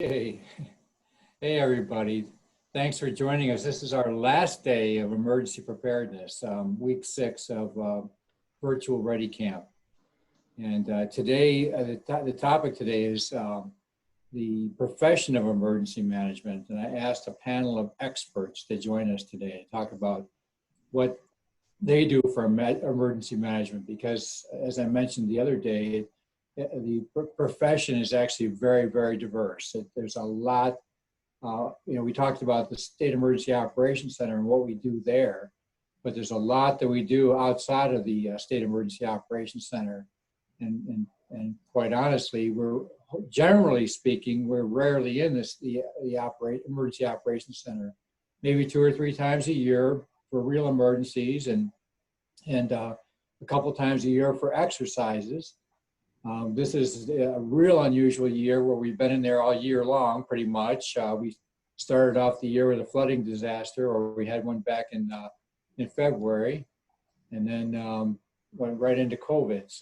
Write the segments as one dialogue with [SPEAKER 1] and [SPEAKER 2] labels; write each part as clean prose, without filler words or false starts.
[SPEAKER 1] Hey, hey everybody. Thanks for joining us. This is our last day of emergency preparedness, week 6 of virtual Ready Camp. And today, the topic today is the profession of emergency management. And I asked a panel of experts to join us today to talk about what they do for emergency management, because as I mentioned the other day, the profession is actually very, very diverse. There's a lot, we talked about the State Emergency Operations Center and what we do there, but there's a lot that we do outside of the State Emergency Operations Center. And quite honestly, generally speaking, we're rarely in the Emergency Operations Center, maybe 2 or 3 times a year for real emergencies and a couple times a year for exercises. This is a real unusual year where we've been in there all year long, pretty much. We started off the year with a flooding disaster, or we had one back in February, and then went right into COVID.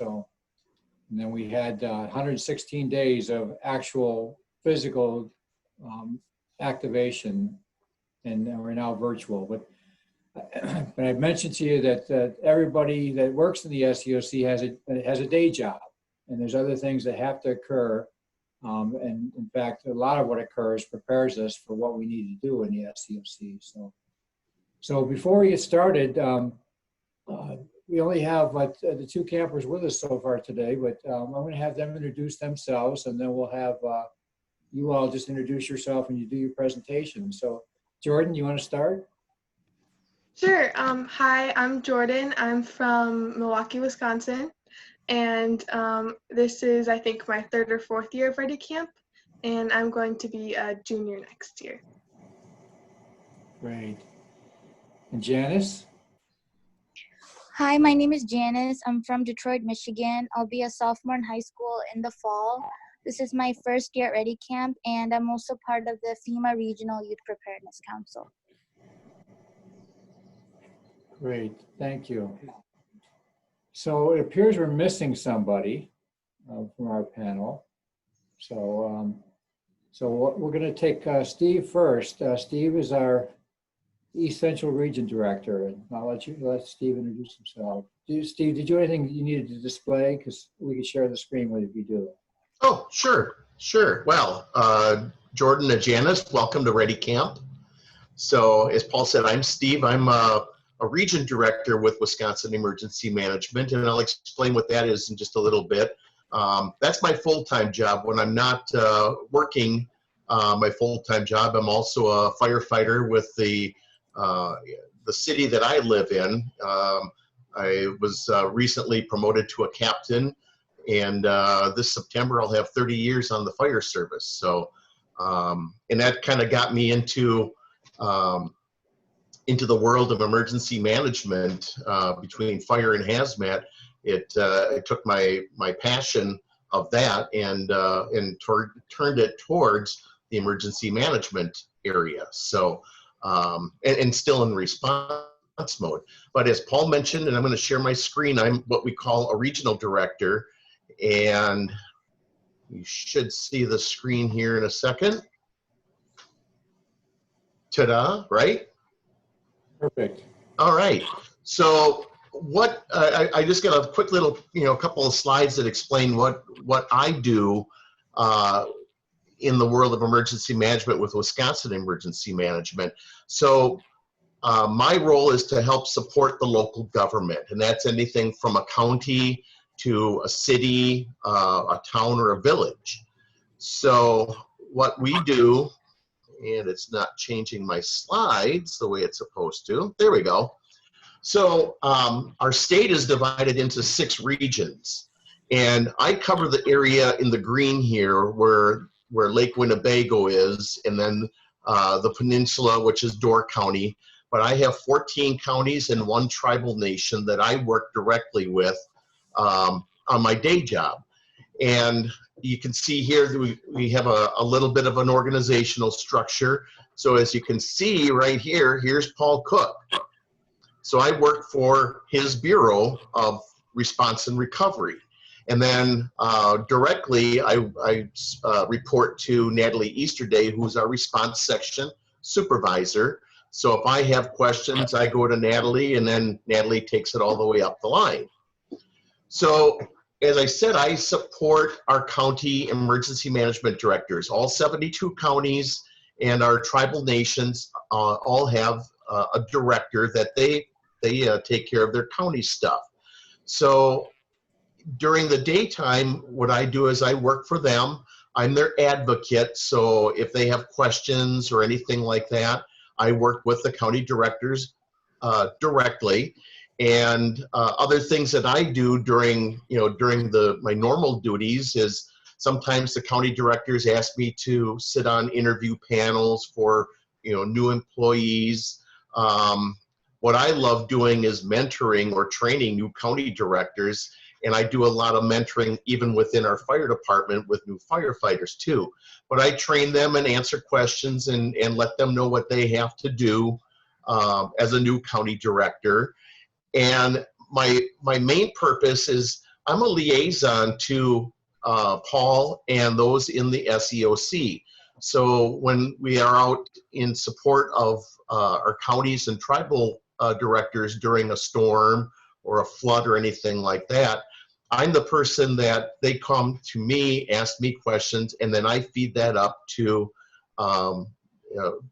[SPEAKER 1] And then we had 116 days of actual physical activation, and we're now virtual. But I've mentioned to you that everybody that works in the SEOC has a day job. And there's other things that have to occur. And in fact, a lot of what occurs prepares us for what we need to do in the SCOC. So before we get started, we only have the 2 campers with us so far today, but I'm going to have them introduce themselves, and then we'll have you all just introduce yourself when you do your presentation. So Jordan, you want to start?
[SPEAKER 2] Sure. Hi, I'm Jordan. I'm from Milwaukee, Wisconsin. And this is, I think, my 3rd or 4th year of Ready Camp, and I'm going to be a junior next year.
[SPEAKER 1] Great. And Janice?
[SPEAKER 3] Hi, my name is Janice. I'm from Detroit, Michigan. I'll be a sophomore in high school in the fall. This is my 1st year at Ready Camp, and I'm also part of the FEMA Regional Youth Preparedness Council.
[SPEAKER 1] Great, thank you. So it appears we're missing somebody from our panel. So we're going to take Steve first. Steve is our East Central Region Director, and I'll let Steve introduce himself. Steve, did you have anything you needed to display? Because we can share the screen with you if you do.
[SPEAKER 4] Oh, sure. Well, Jordan and Janice, welcome to Ready Camp. So as Paul said, I'm Steve. I'm a region director with Wisconsin Emergency Management, and I'll explain what that is in just a little bit. That's my full-time job. When I'm not working my full-time job, I'm also a firefighter with the city that I live in. I was recently promoted to a captain, and this September I'll have 30 years on the fire service. So, and that kind of got me into the world of emergency management between fire and hazmat. It took my passion of that and turned it towards the emergency management area. So, and still in response mode. But as Paul mentioned, and I'm going to share my screen, I'm what we call a regional director, and you should see the screen here in a second. Ta-da, right?
[SPEAKER 1] Perfect.
[SPEAKER 4] All right. So what I just got a quick little, couple of slides that explain what I do in the world of emergency management with Wisconsin Emergency Management. So my role is to help support the local government, and that's anything from a county to a city, a town, or a village. So what we do, and it's not changing my slides the way it's supposed to. There we go. So our state is divided into 6 regions, and I cover the area in the green here where Lake Winnebago is, and then the peninsula, which is Door County. But I have 14 counties and 1 tribal nation that I work directly with on my day job. And you can see here we have a little bit of an organizational structure. So as you can see right here, here's Paul Cook. So I work for his Bureau of Response and Recovery. And then directly, I report to Natalie Easterday, who's our response section supervisor. So if I have questions, I go to Natalie, and then Natalie takes it all the way up the line. So as I said, I support our county emergency management directors. All 72 counties and our tribal nations all have a director that they take care of their county stuff. So during the daytime, what I do is I work for them. I'm their advocate. So if they have questions or anything like that, I work with the county directors directly. And other things that I do during my normal duties is sometimes the county directors ask me to sit on interview panels for new employees. What I love doing is mentoring or training new county directors, and I do a lot of mentoring even within our fire department with new firefighters too. But I train them and answer questions and let them know what they have to do as a new county director. And my main purpose is I'm a liaison to Paul and those in the SEOC. So when we are out in support of our counties and tribal directors during a storm or a flood or anything like that, I'm the person that they come to me, ask me questions, and then I feed that up to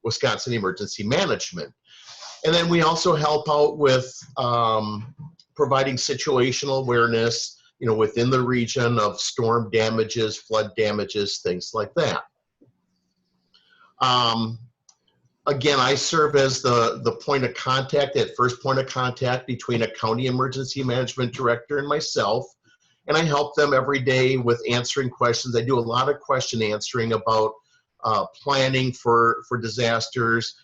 [SPEAKER 4] Wisconsin Emergency Management. And then we also help out with providing situational awareness, within the region of storm damages, flood damages, things like that. Again, I serve as the point of contact, that first point of contact between a county emergency management director and myself. And I help them every day with answering questions. I do a lot of question answering about planning for disasters.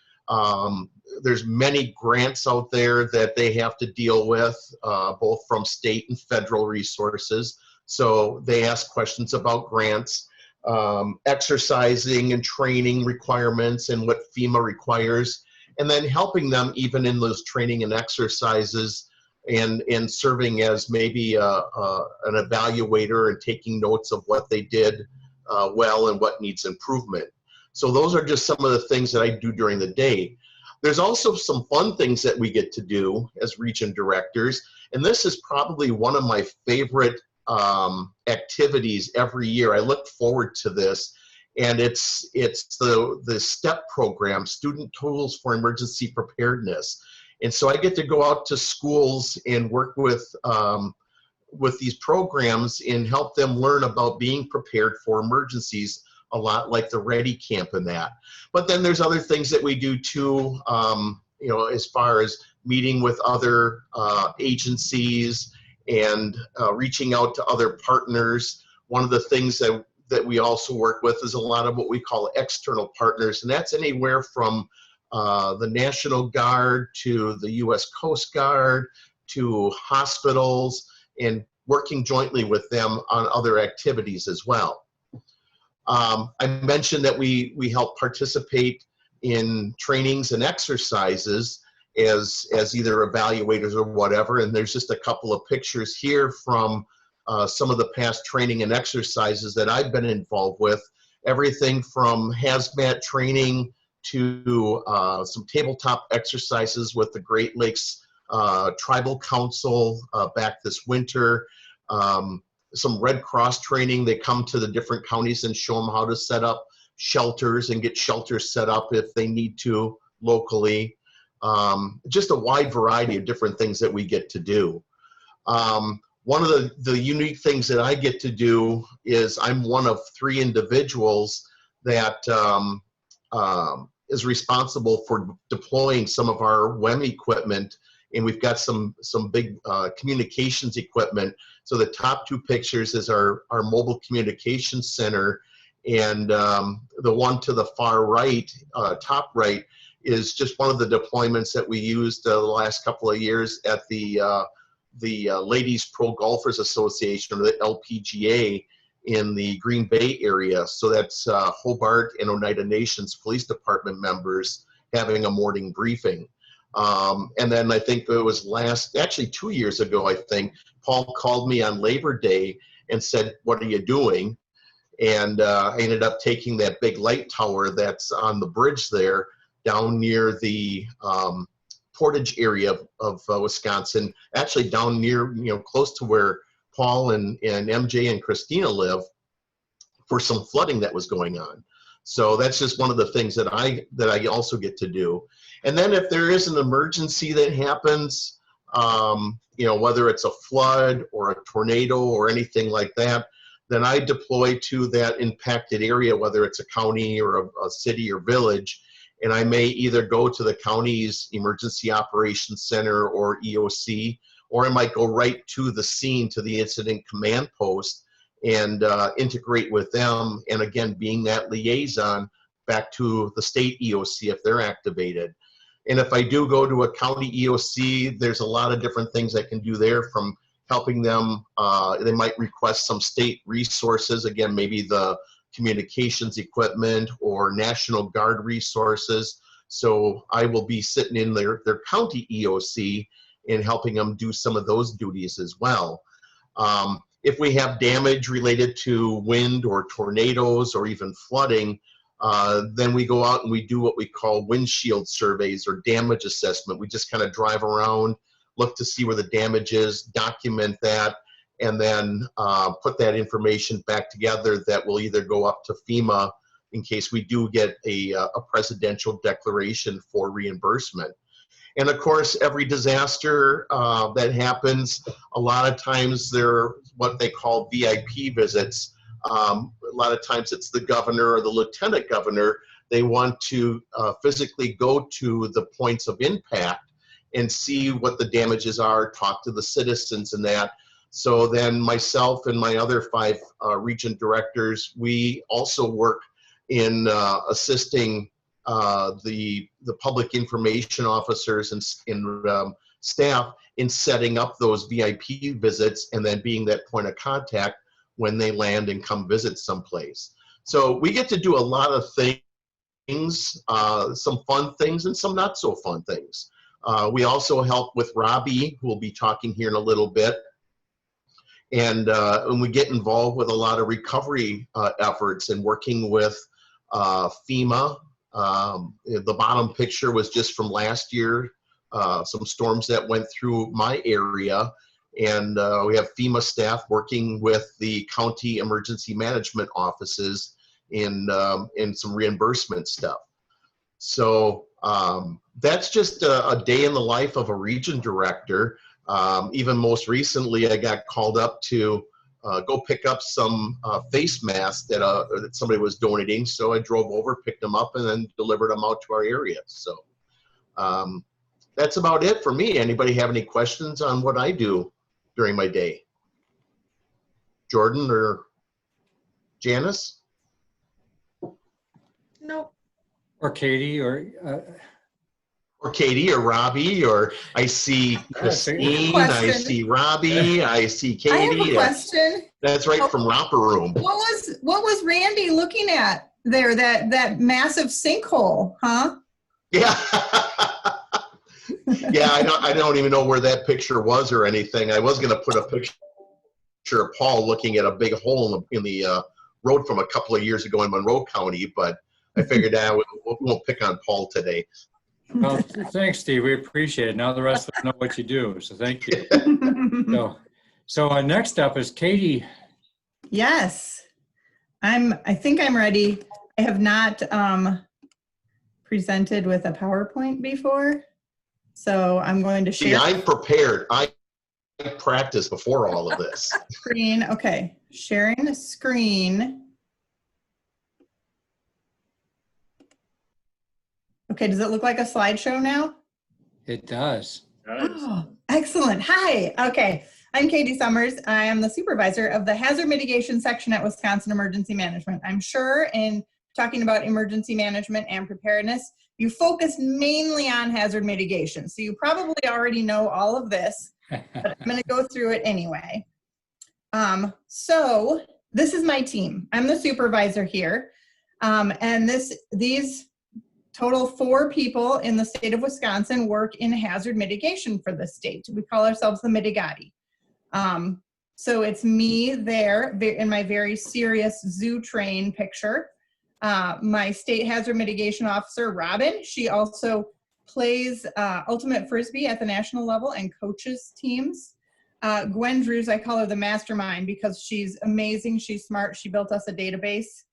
[SPEAKER 4] There's many grants out there that they have to deal with, both from state and federal resources. So they ask questions about grants, exercising and training requirements and what FEMA requires, and then helping them even in those training and exercises and serving as maybe an evaluator and taking notes of what they did well and what needs improvement. So those are just some of the things that I do during the day. There's also some fun things that we get to do as region directors, and this is probably one of my favorite activities every year. I look forward to this, and it's the STEP program, Student Tools for Emergency Preparedness. And so I get to go out to schools and work with these programs and help them learn about being prepared for emergencies, a lot like the Ready Camp and that. But then there's other things that we do too, as far as meeting with other agencies and reaching out to other partners. One of the things that we also work with is a lot of what we call external partners, and that's anywhere from the National Guard to the U.S. Coast Guard to hospitals, and working jointly with them on other activities as well. I mentioned that we help participate in trainings and exercises as either evaluators or whatever, and there's just a couple of pictures here from some of the past training and exercises that I've been involved with. Everything from hazmat training to some tabletop exercises with the Great Lakes Tribal Council back this winter. Some Red Cross training. They come to the different counties and show them how to set up shelters and get shelters set up if they need to locally. Just a wide variety of different things that we get to do. One of the unique things that I get to do is I'm one of 3 individuals that is responsible for deploying some of our WEM equipment, and we've got some big communications equipment. So the top 2 pictures is our mobile communications center, and the one to the far right, top right, is just one of the deployments that we used the last couple of years at the Ladies Pro Golfers Association, or the LPGA, in the Green Bay area. So that's Hobart and Oneida Nations Police Department members having a morning briefing. And then I think it was actually 2 years ago, I think, Paul called me on Labor Day and said, "What are you doing?" And I ended up taking that big light tower that's on the bridge there down near the Portage area of Wisconsin, actually down near, close to where Paul and MJ and Christina live, for some flooding that was going on. So that's just one of the things that I also get to do. And then if there is an emergency that happens, whether it's a flood or a tornado or anything like that, then I deploy to that impacted area, whether it's a county or a city or village, and I may either go to the county's Emergency Operations Center or EOC, or I might go right to the scene, to the incident command post, and integrate with them, and again, being that liaison back to the state EOC if they're activated. And if I do go to a county EOC, there's a lot of different things I can do there, from helping them. They might request some state resources, again, maybe the communications equipment or National Guard resources. So I will be sitting in their county EOC and helping them do some of those duties as well. If we have damage related to wind or tornadoes or even flooding, then we go out and we do what we call windshield surveys or damage assessment. We just kind of drive around, look to see where the damage is, document that, and then put that information back together that will either go up to FEMA in case we do get a presidential declaration for reimbursement. And of course, every disaster that happens, a lot of times they're what they call VIP visits. A lot of times it's the governor or the lieutenant governor. They want to physically go to the points of impact and see what the damages are, talk to the citizens and that. So then myself and my other 5 region directors, we also work in assisting the public information officers and staff in setting up those VIP visits, and then being that point of contact when they land and come visit someplace. So we get to do a lot of things, some fun things and some not so fun things. We also help with Robby, who will be talking here in a little bit. And we get involved with a lot of recovery efforts and working with FEMA. The bottom picture was just from last year, some storms that went through my area. And we have FEMA staff working with the county emergency management offices in some reimbursement stuff. So that's just a day in the life of a region director. Even most recently, I got called up to go pick up some face masks that somebody was donating. So I drove over, picked them up, and then delivered them out to our area. So that's about it for me. Anybody have any questions on what I do during my day? Jordan or Janice?
[SPEAKER 2] Nope.
[SPEAKER 1] Or Katie, or
[SPEAKER 4] Katie, or Robby, or I see Christine, I see Robby, I see Katie.
[SPEAKER 5] I have a question.
[SPEAKER 4] That's right, from Romper Room.
[SPEAKER 5] What was Randy looking at there? That massive sinkhole, huh?
[SPEAKER 4] Yeah. Yeah, I don't even know where that picture was or anything. I was going to put a picture of Paul looking at a big hole in the road from a couple of years ago in Monroe County, but I figured we won't pick on Paul today.
[SPEAKER 1] well, thanks, Steve. We appreciate it. Now the rest of us know what you do, so thank you. So next up is Katie.
[SPEAKER 5] Yes, I think I'm ready. I have not presented with a PowerPoint before, so I'm going to share.
[SPEAKER 4] See, I'm prepared. I practiced before all of this.
[SPEAKER 5] Screen. Okay, sharing the screen. Okay, does it look like a slideshow now?
[SPEAKER 1] It does.
[SPEAKER 5] Oh, excellent. Hi. Okay, I'm Katie Sommers. I am the supervisor of the Hazard Mitigation Section at Wisconsin Emergency Management. I'm sure in talking about emergency management and preparedness, you focus mainly on hazard mitigation. So you probably already know all of this, but I'm going to go through it anyway. So this is my team. I'm the supervisor here. And these total 4 people in the state of Wisconsin work in hazard mitigation for the state. We call ourselves the Mitigati. So it's me there in my very serious zoo train picture. My state hazard mitigation officer, Robin, she also plays ultimate frisbee at the national level and coaches teams. Gwen Drews, I call her the mastermind because she's amazing. She's smart. She built us a database,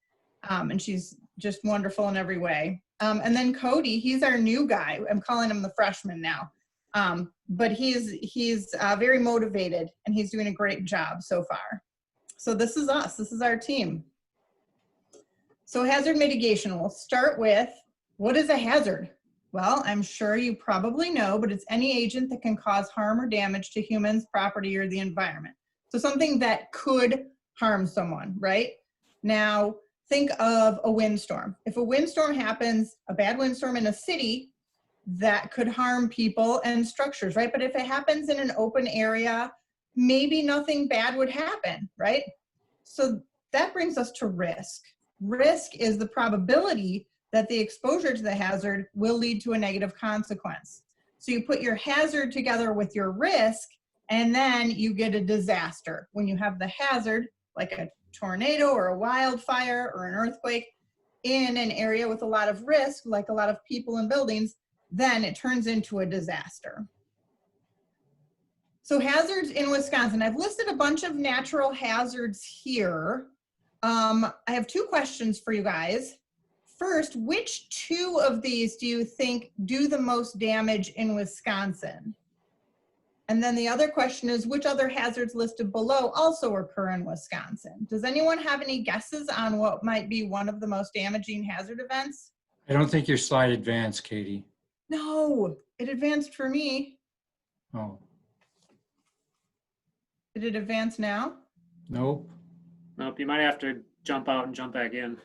[SPEAKER 5] and she's just wonderful in every way. And then Cody, he's our new guy. I'm calling him the freshman now. But he's very motivated and he's doing a great job so far. So this is us. This is our team. So hazard mitigation, we'll start with, what is a hazard? Well, I'm sure you probably know, but it's any agent that can cause harm or damage to humans, property, or the environment. So something that could harm someone, right? Now, think of a windstorm. If a windstorm happens, a bad windstorm in a city, that could harm people and structures, right? But if it happens in an open area, maybe nothing bad would happen, right? So that brings us to risk. Risk is the probability that the exposure to the hazard will lead to a negative consequence. So you put your hazard together with your risk, and then you get a disaster. When you have the hazard, like a tornado or a wildfire or an earthquake, in an area with a lot of risk, like a lot of people and buildings, then it turns into a disaster. So hazards in Wisconsin, I've listed a bunch of natural hazards here. I have two questions for you guys. First, which two of these do you think do the most damage in Wisconsin? And then the other question is, which other hazards listed below also occur in Wisconsin? Does anyone have any guesses on what might be one of the most damaging hazard events?
[SPEAKER 1] I don't think your slide advanced, Katie.
[SPEAKER 5] No, it advanced for me.
[SPEAKER 1] Oh,
[SPEAKER 5] Did it advance now?
[SPEAKER 1] nope.
[SPEAKER 6] Nope, you might have to jump out and jump back in,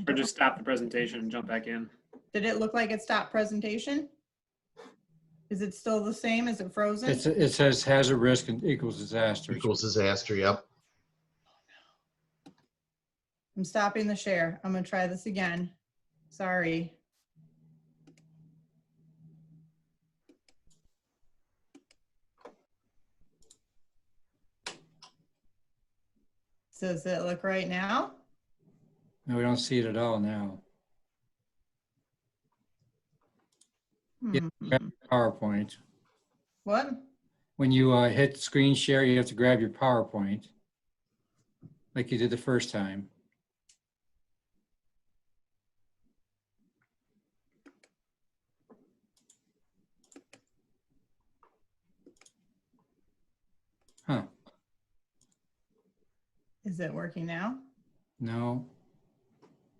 [SPEAKER 6] or just stop the presentation and jump back in.
[SPEAKER 5] Did it look like it stopped presentation? Is it still the same? Is it frozen?
[SPEAKER 1] It says hazard risk and equals disaster.
[SPEAKER 4] Equals disaster, yep.
[SPEAKER 5] I'm stopping the share. I'm gonna try this again. Sorry. So does it look right now?
[SPEAKER 1] No, we don't see it at all now. Yeah,
[SPEAKER 5] Hmm.
[SPEAKER 1] PowerPoint.
[SPEAKER 5] What?
[SPEAKER 1] When you hit screen share, you have to grab your PowerPoint like you did the first time. Huh,
[SPEAKER 5] Is it working now?
[SPEAKER 1] no.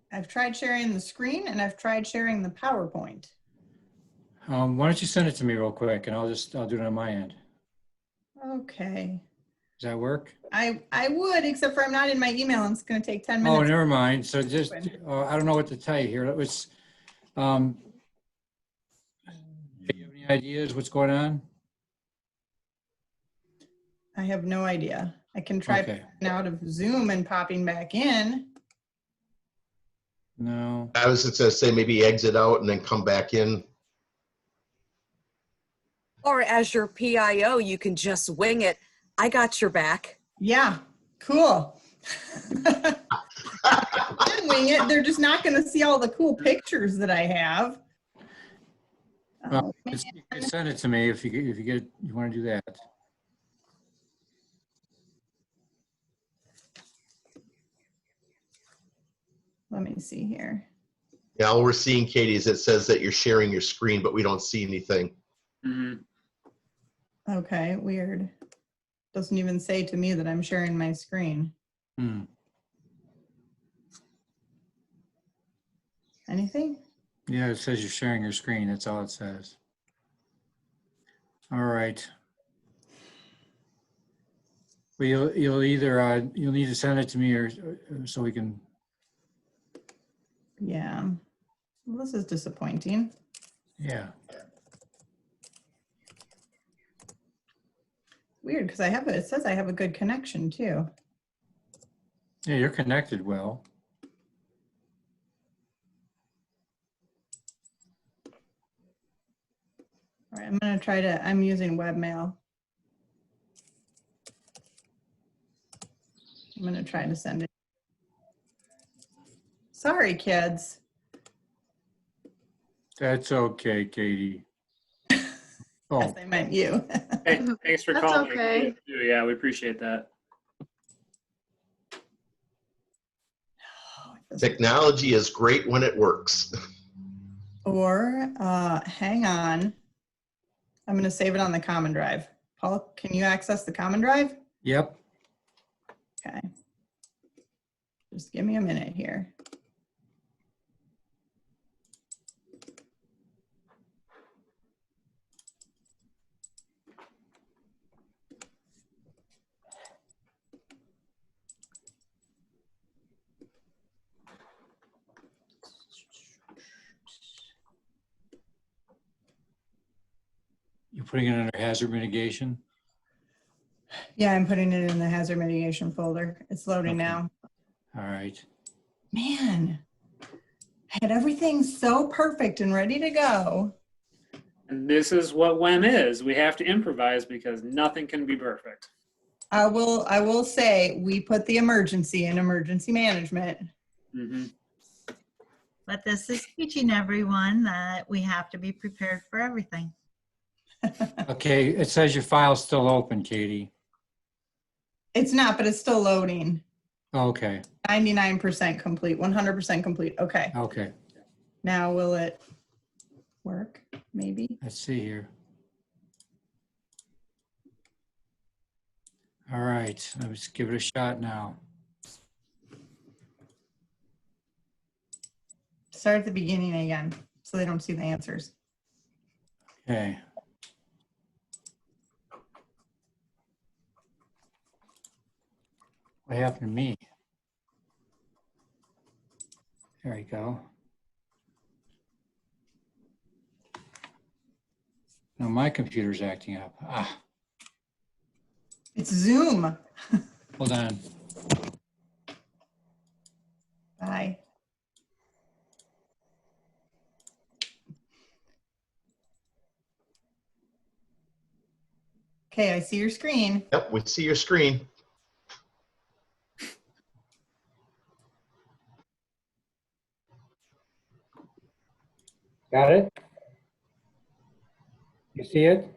[SPEAKER 5] I've tried sharing the screen and I've tried sharing the PowerPoint.
[SPEAKER 1] Why don't you send it to me real quick and I'll do it on my end.
[SPEAKER 5] Okay.
[SPEAKER 1] Does that work?
[SPEAKER 5] I would, except for I'm not in my email and it's gonna take 10 minutes.
[SPEAKER 1] Oh, never mind. So just, I don't know what to tell you here. It was, do you have any ideas what's going on?
[SPEAKER 5] I have no idea. I can try
[SPEAKER 1] Okay.
[SPEAKER 5] popping out of Zoom and popping back in.
[SPEAKER 1] No.
[SPEAKER 4] I was just gonna say maybe exit out and then come back in.
[SPEAKER 7] Or as your PIO, you can just wing it. I got your back.
[SPEAKER 5] Yeah, cool. I can wing it. They're just not gonna see all the cool pictures that I have.
[SPEAKER 1] Well, you can send it to me if you want to do that.
[SPEAKER 5] Let me see here.
[SPEAKER 4] Yeah, all we're seeing, Katie, is it says that you're sharing your screen, but we don't see anything.
[SPEAKER 6] Mhm.
[SPEAKER 5] Okay, weird. Doesn't even say to me that I'm sharing my screen.
[SPEAKER 1] Hmm.
[SPEAKER 5] Anything?
[SPEAKER 1] Yeah, it says you're sharing your screen. That's all it says. All right. Well, you'll either you'll need to send it to me or so we can.
[SPEAKER 5] Yeah. Well, this is disappointing.
[SPEAKER 1] Yeah.
[SPEAKER 5] Weird, because it says I have a good connection too.
[SPEAKER 1] Yeah, you're connected well.
[SPEAKER 5] All right, I'm using webmail. I'm going to try to send it. Sorry, kids.
[SPEAKER 1] That's okay, Katie. Oh,
[SPEAKER 5] Yes, I meant you.
[SPEAKER 6] Hey, thanks for
[SPEAKER 2] That's
[SPEAKER 6] calling.
[SPEAKER 2] okay.
[SPEAKER 6] Yeah, we appreciate that.
[SPEAKER 4] Technology is great when it works.
[SPEAKER 5] Or hang on. I'm going to save it on the common drive. Paul, can you access the common drive?
[SPEAKER 1] yep.
[SPEAKER 5] Okay. Just give me a minute here.
[SPEAKER 1] You're putting it under hazard mitigation?
[SPEAKER 5] Yeah, I'm putting it in the hazard mitigation folder. It's loading
[SPEAKER 1] Okay.
[SPEAKER 5] now.
[SPEAKER 1] All right.
[SPEAKER 5] Man, I had everything so perfect and ready to go.
[SPEAKER 6] And this is what WEM is. We have to improvise because nothing can be perfect.
[SPEAKER 5] I will say we put the emergency in emergency management.
[SPEAKER 6] Mm-hmm.
[SPEAKER 8] But this is teaching everyone that we have to be prepared for everything.
[SPEAKER 1] Okay, it says your file's still open, Katie.
[SPEAKER 5] It's not, but it's still loading.
[SPEAKER 1] Okay,
[SPEAKER 5] 99% complete, 100% complete. Okay.
[SPEAKER 1] okay.
[SPEAKER 5] Now will it work? Maybe.
[SPEAKER 1] Let's see here. All right, let's give it a shot now.
[SPEAKER 5] Start at the beginning again so they don't see the answers.
[SPEAKER 1] Okay. What happened to me? There we go. Now my computer's acting up. Ah,
[SPEAKER 5] It's Zoom.
[SPEAKER 1] hold on.
[SPEAKER 5] Bye. Okay, I see your screen.
[SPEAKER 4] Yep, we see your screen.
[SPEAKER 1] Got it? You see it?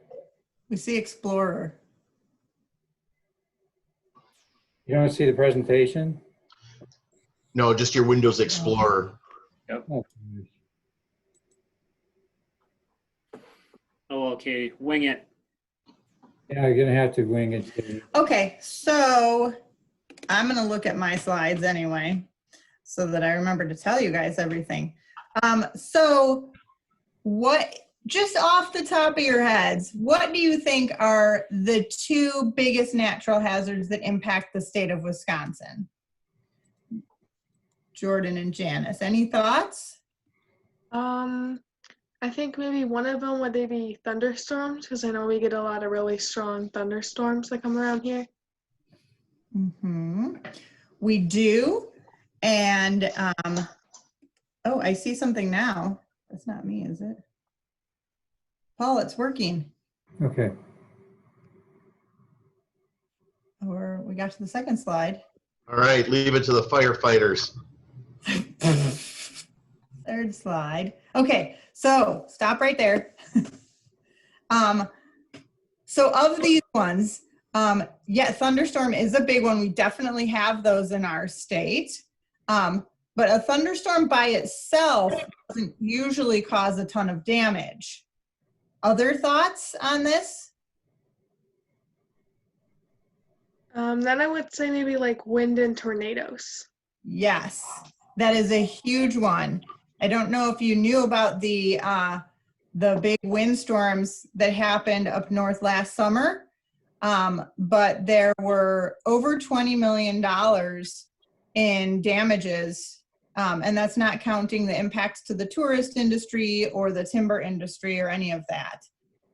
[SPEAKER 5] We see Explorer.
[SPEAKER 1] You don't see the presentation?
[SPEAKER 4] No, just your Windows Explorer.
[SPEAKER 1] Oh,
[SPEAKER 6] Oh, okay. Wing it.
[SPEAKER 1] yeah, you're gonna have to wing it. Too.
[SPEAKER 5] Okay, so I'm gonna look at my slides anyway, so that I remember to tell you guys everything. So what, just off the top of your heads, what do you think are the two biggest natural hazards that impact the state of Wisconsin? Jordan and Janice, any thoughts?
[SPEAKER 2] I think maybe one of them would be thunderstorms, because I know we get a lot of really strong thunderstorms that come around here.
[SPEAKER 5] Mm-hmm. We do. And, oh, I see something now. That's not me, is it? Paul, it's working.
[SPEAKER 1] Okay.
[SPEAKER 5] Or we got to the second slide.
[SPEAKER 4] All right, leave it to the firefighters.
[SPEAKER 5] Third slide. Okay, so stop right there. So of these ones, yeah, thunderstorm is a big one. We definitely have those in our state. But a thunderstorm by itself doesn't usually cause a ton of damage. Other thoughts on this?
[SPEAKER 2] Then I would say maybe like wind and tornadoes.
[SPEAKER 5] Yes, that is a huge one. I don't know if you knew about the big windstorms that happened up north last summer, but there were over $20 million in damages, and that's not counting the impacts to the tourist industry or the timber industry or any of that.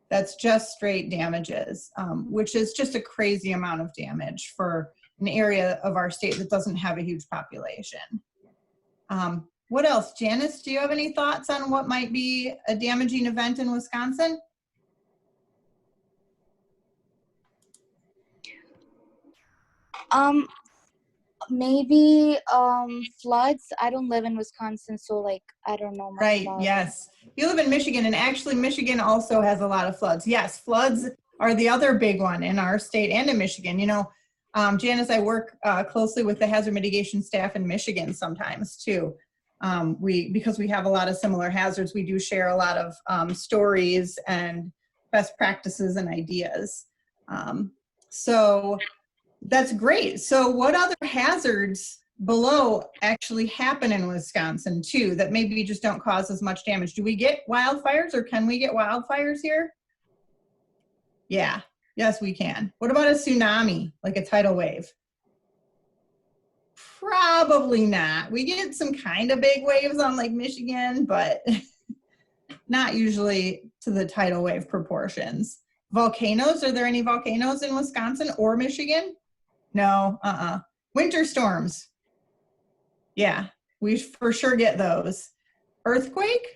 [SPEAKER 5] That's just straight damages, which is just a crazy amount of damage for an area of our state that doesn't have a huge population. What else? Janice, do you have any thoughts on what might be a damaging event in Wisconsin?
[SPEAKER 3] Maybe floods. I don't live in Wisconsin, so like I don't know much
[SPEAKER 5] Right,
[SPEAKER 3] about it.
[SPEAKER 5] yes. You live in Michigan, and actually Michigan also has a lot of floods. Yes, floods are the other big one in our state and in Michigan. You know, Janice, I work closely with the hazard mitigation staff in Michigan sometimes too. Because we have a lot of similar hazards, we do share a lot of stories and best practices and ideas. So that's great. So what other hazards below actually happen in Wisconsin too that maybe just don't cause as much damage? Do we get wildfires, or can we get wildfires here? Yeah, yes, we can. What about a tsunami, like a tidal wave? Probably not. We get some kind of big waves on Lake Michigan, but not usually to the tidal wave proportions. Volcanoes, are there any volcanoes in Wisconsin or Michigan? No, Winter storms. Yeah, we for sure get those. Earthquake?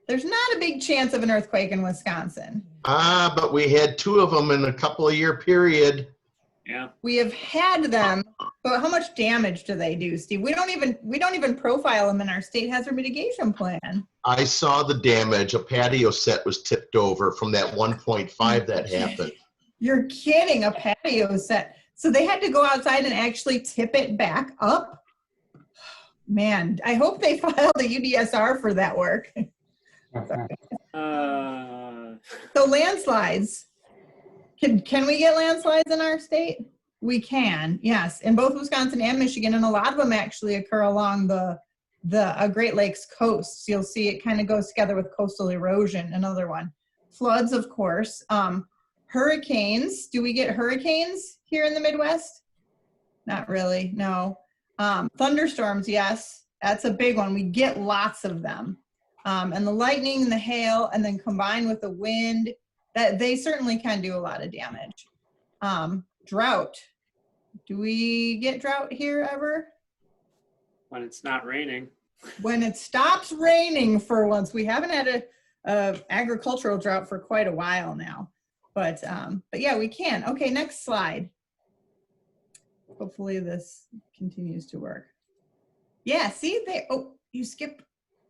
[SPEAKER 5] There's not a big chance of an earthquake in Wisconsin.
[SPEAKER 4] But we had 2 of them in a couple of year period.
[SPEAKER 6] Yeah.
[SPEAKER 5] We have had them, but how much damage do they do, Steve? We don't even profile them in our state hazard mitigation plan.
[SPEAKER 4] I saw the damage. A patio set was tipped over from that 1.5 that happened.
[SPEAKER 5] You're kidding, a patio set. So they had to go outside and actually tip it back up? Man, I hope they filed a UDSR for that work. So landslides. Can we get landslides in our state? We can, yes, in both Wisconsin and Michigan, and a lot of them actually occur along the Great Lakes coast. You'll see it kind of goes together with coastal erosion, another one. Floods, of course. Hurricanes, do we get hurricanes here in the Midwest? Not really, no. Thunderstorms, yes, that's a big one. We get lots of them. And the lightning and the hail, and then combined with the wind, that they certainly can do a lot of damage. Drought. Do we get drought here ever?
[SPEAKER 6] When it's not raining.
[SPEAKER 5] When it stops raining for once. We haven't had a agricultural drought for quite a while now. But yeah, we can. Okay, next slide. Hopefully this continues to work. Yeah, see, oh, you skipped.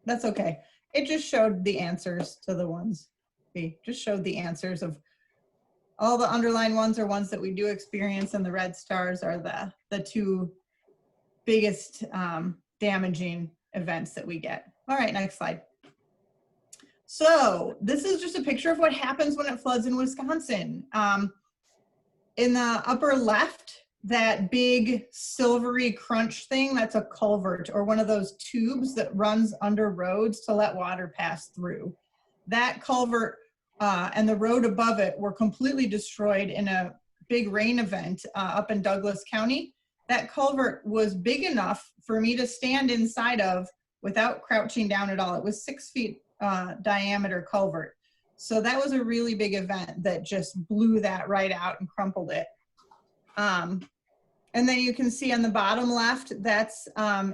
[SPEAKER 5] That's okay. It just showed the answers to the ones. We just showed the answers of all the underlined ones are ones that we do experience, and the red stars are the 2 biggest damaging events that we get. All right, next slide. So this is just a picture of what happens when it floods in Wisconsin. In the upper left, that big silvery crunch thing, that's a culvert, or one of those tubes that runs under roads to let water pass through. That culvert and the road above it were completely destroyed in a big rain event up in Douglas County. That culvert was big enough for me to stand inside of without crouching down at all. It was 6 feet diameter culvert. So that was a really big event that just blew that right out and crumpled it. And then you can see on the bottom left, that's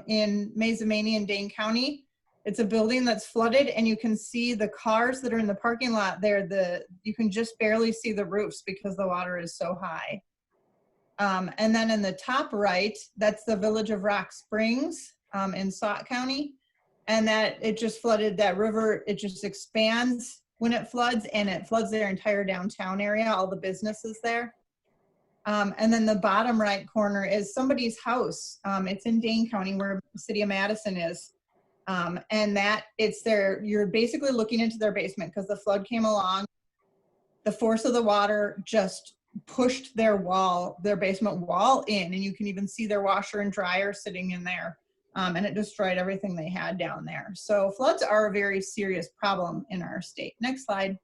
[SPEAKER 5] in Mazomanie and Dane County. It's a building that's flooded, and you can see the cars that are in the parking lot there. You can just barely see the roofs because the water is so high. And then in the top right, that's the village of Rock Springs in Sauk County. And that it just flooded, that river, it just expands when it floods, and it floods their entire downtown area, all the businesses there. And then the bottom right corner is somebody's house. It's in Dane County, where the city of Madison is. And that you're basically looking into their basement because the flood came along. The force of the water just pushed their basement wall in, and you can even see their washer and dryer sitting in there. And it destroyed everything they had down there. So floods are a very serious problem in our state. Next slide.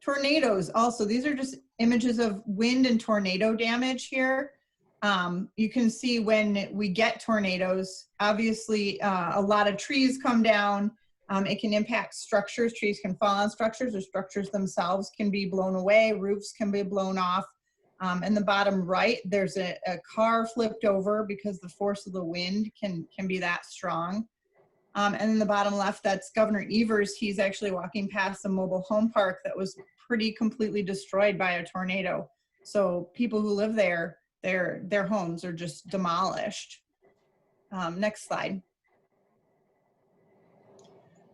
[SPEAKER 5] Tornadoes also, these are just images of wind and tornado damage here. You can see when we get tornadoes, obviously a lot of trees come down. It can impact structures. Trees can fall on structures, or structures themselves can be blown away. Roofs can be blown off. In the bottom right, there's a car flipped over because the force of the wind can be that strong. And in the bottom left, that's Governor Evers. He's actually walking past a mobile home park that was pretty completely destroyed by a tornado. So people who live there, their homes are just demolished. Next slide.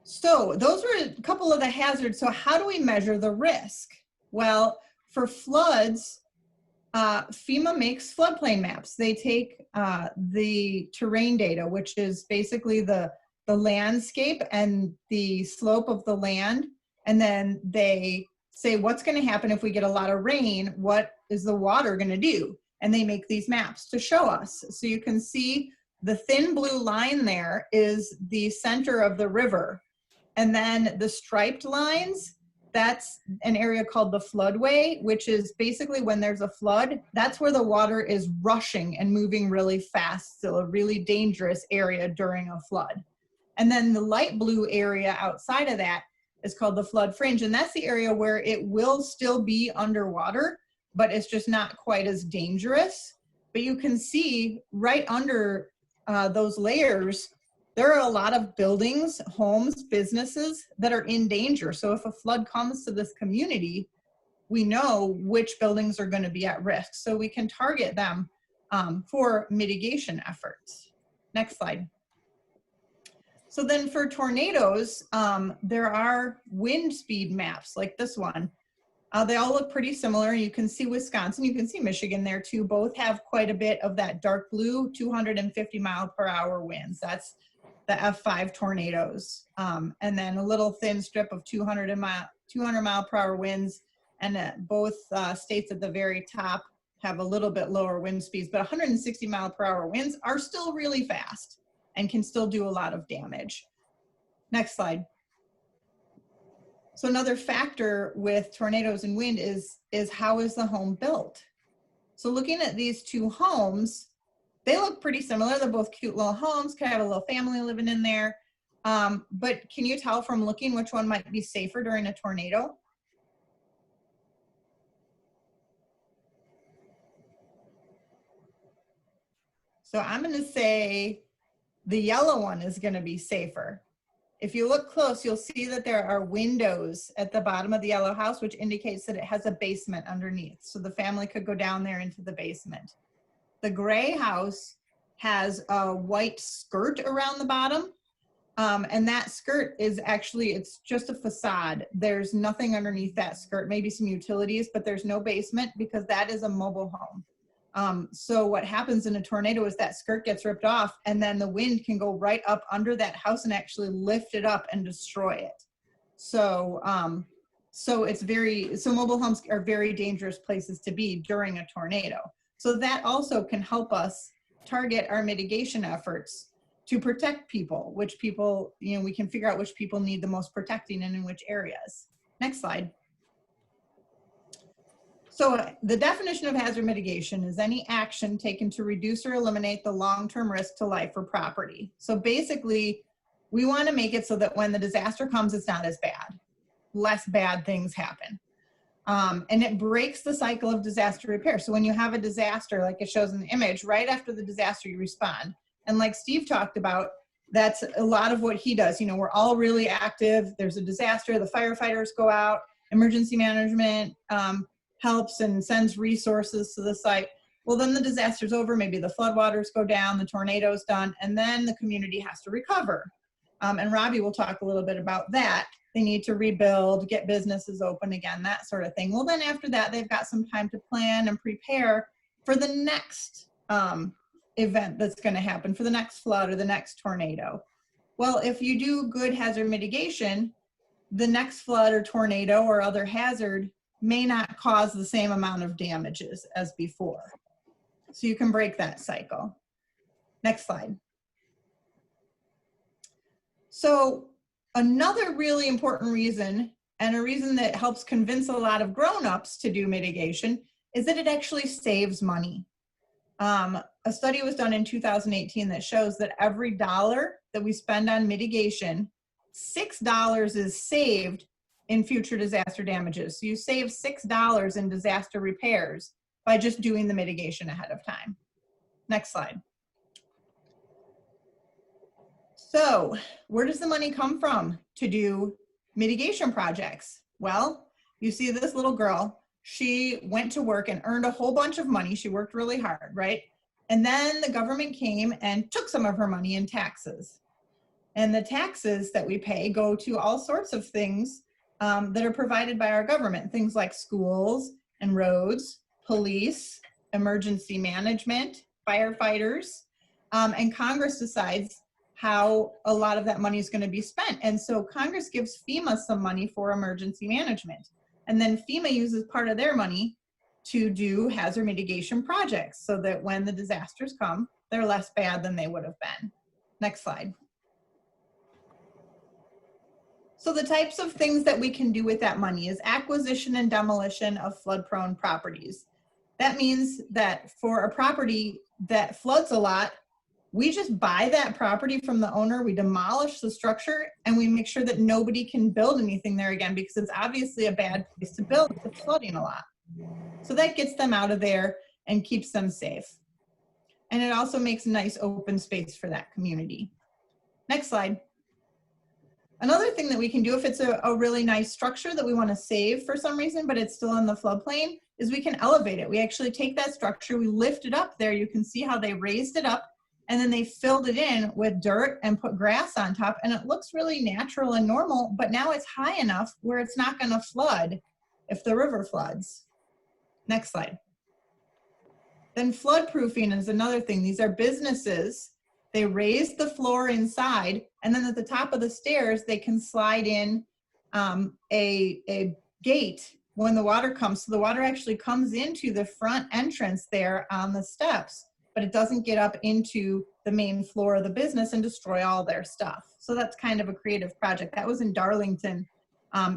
[SPEAKER 5] So those were a couple of the hazards. So how do we measure the risk? Well, for floods, FEMA makes floodplain maps. They take the terrain data, which is basically the landscape and the slope of the land. And then they say, what's going to happen if we get a lot of rain? What is the water going to do? And they make these maps to show us. So you can see the thin blue line there is the center of the river. And then the striped lines, that's an area called the floodway, which is basically when there's a flood, that's where the water is rushing and moving really fast. So a really dangerous area during a flood. And then the light blue area outside of that is called the flood fringe. And that's the area where it will still be underwater, but it's just not quite as dangerous. But you can see right under those layers, there are a lot of buildings, homes, businesses that are in danger. So if a flood comes to this community, we know which buildings are going to be at risk. So we can target them for mitigation efforts. Next slide. So then for tornadoes, there are wind speed maps like this one. They all look pretty similar. You can see Wisconsin, you can see Michigan there too. Both have quite a bit of that dark blue 250-mile-per-hour winds. That's the F5 tornadoes. And then a little thin strip of 200-mile-per-hour winds. And both states at the very top have a little bit lower wind speeds, but 160-mile-per-hour winds are still really fast and can still do a lot of damage. Next slide. So another factor with tornadoes and wind is how is the home built? So looking at these two homes, they look pretty similar. They're both cute little homes, could have a little family living in there. But can you tell from looking which one might be safer during a tornado? So I'm gonna say the yellow one is gonna be safer. If you look close, you'll see that there are windows at the bottom of the yellow house, which indicates that it has a basement underneath. So the family could go down there into the basement. The gray house has a white skirt around the bottom. And that skirt is actually, it's just a facade. There's nothing underneath that skirt, maybe some utilities, but there's no basement because that is a mobile home. So what happens in a tornado is that skirt gets ripped off and then the wind can go right up under that house and actually lift it up and destroy it. So, so mobile homes are very dangerous places to be during a tornado. So that also can help us target our mitigation efforts to protect people, which people, we can figure out which people need the most protecting and in which areas. Next slide. So the definition of hazard mitigation is any action taken to reduce or eliminate the long-term risk to life or property. So basically, we want to make it so that when the disaster comes, it's not as bad. Less bad things happen. And it breaks the cycle of disaster repair. So when you have a disaster, like it shows in the image, right after the disaster, you respond. And like Steve talked about, that's a lot of what he does. We're all really active. There's a disaster, the firefighters go out, emergency management, helps and sends resources to the site. Well, then the disaster's over, maybe the floodwaters go down, the tornado's done, and then the community has to recover. And Robby will talk a little bit about that. They need to rebuild, get businesses open again, that sort of thing. Well, then after that, they've got some time to plan and prepare for the next event that's gonna happen, for the next flood or the next tornado. Well, if you do good hazard mitigation, the next flood or tornado or other hazard may not cause the same amount of damages as before. So you can break that cycle. Next slide. So another really important reason, and a reason that helps convince a lot of grown-ups to do mitigation, is that it actually saves money. A study was done in 2018 that shows that every dollar that we spend on mitigation, $6 is saved in future disaster damages. So you save $6 in disaster repairs by just doing the mitigation ahead of time. Next slide. So where does the money come from to do mitigation projects? Well, You see this little girl, she went to work and earned a whole bunch of money. She worked really hard, right? And then the government came and took some of her money in taxes. And the taxes that we pay go to all sorts of things that are provided by our government, things like schools and roads, police, emergency management, firefighters, and Congress decides how a lot of that money is going to be spent. And so Congress gives FEMA some money for emergency management. And then FEMA uses part of their money to do hazard mitigation projects so that when the disasters come, they're less bad than they would have been. Next slide. So the types of things that we can do with that money is acquisition and demolition of flood-prone properties. That means that for a property that floods a lot, we just buy that property from the owner, we demolish the structure, and we make sure that nobody can build anything there again because it's obviously a bad place to build if it's flooding a lot. So that gets them out of there and keeps them safe. And it also makes a nice open space for that community. Next slide. Another thing that we can do if it's a really nice structure that we want to save for some reason, but it's still in the floodplain, is we can elevate it. We actually take that structure, we lift it up there. You can see how they raised it up and then they filled it in with dirt and put grass on top, and it looks really natural and normal, but now it's high enough where it's not going to flood if the river floods. Next slide. Then flood proofing is another thing. These are businesses. They raise the floor inside, and then at the top of the stairs, they can slide in a gate when the water comes. So the water actually comes into the front entrance there on the steps, but it doesn't get up into the main floor of the business and destroy all their stuff. So that's kind of a creative project. That was in Darlington,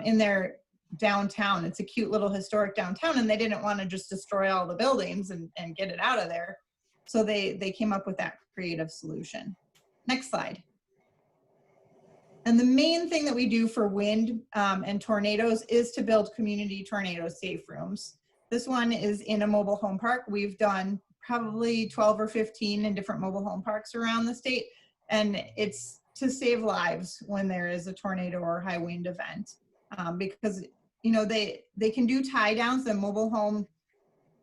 [SPEAKER 5] in their downtown. It's a cute little historic downtown, and they didn't want to just destroy all the buildings and get it out of there. So they came up with that creative solution. Next slide. And the main thing that we do for wind and tornadoes is to build community tornado safe rooms. This one is in a mobile home park. We've done probably 12 or 15 in different mobile home parks around the state. And it's to save lives when there is a tornado or high wind event. Because, you know, they can do tie downs, the mobile home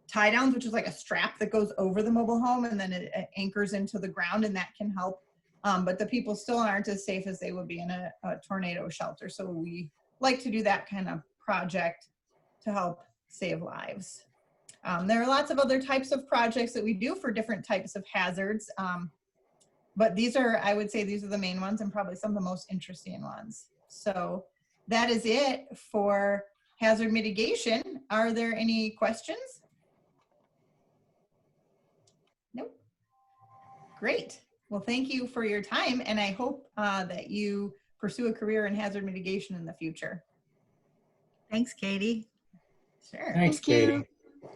[SPEAKER 5] tie downs, which is like a strap that goes over the mobile home and then it anchors into the ground, and that can help. But the people still aren't as safe as they would be in a tornado shelter. So we like to do that kind of project to help save lives. There are lots of other types of projects that we do for different types of hazards. But these are, I would say these are the main ones and probably some of the most interesting ones. So that is it for hazard mitigation. Are there any questions? Nope. Great. Well, thank you for your time, and I hope that you pursue a career in hazard mitigation in the future.
[SPEAKER 8] Thanks, Katie.
[SPEAKER 5] Sure.
[SPEAKER 1] Thanks,
[SPEAKER 2] Thank you.
[SPEAKER 1] Katie.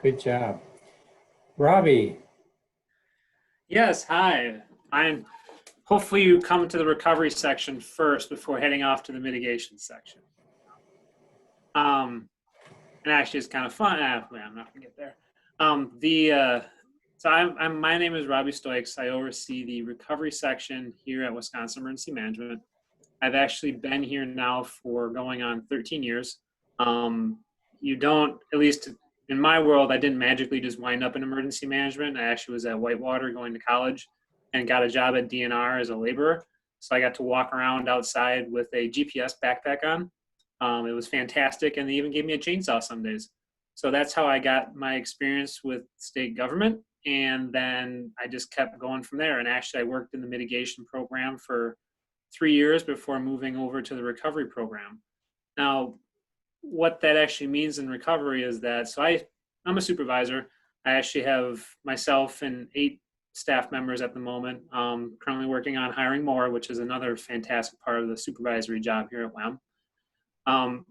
[SPEAKER 1] Good job. Robbie.
[SPEAKER 6] Yes, hi. Hopefully you come to the recovery section first before heading off to the mitigation section. And actually it's kind of fun. I'm not gonna get there. So my name is Robby Stoikes. I oversee the recovery section here at Wisconsin Emergency Management. I've actually been here now for going on 13 years. You don't, at least in my world, I didn't magically just wind up in emergency management. I actually was at Whitewater going to college and got a job at DNR as a laborer. So I got to walk around outside with a GPS backpack on. It was fantastic, and they even gave me a chainsaw some days. So that's how I got my experience with state government. And then I just kept going from there. And actually I worked in the mitigation program for 3 years before moving over to the recovery program. Now, what that actually means in recovery is that, so I'm a supervisor. I actually have myself and 8 staff members at the moment, currently working on hiring more, which is another fantastic part of the supervisory job here at WAM.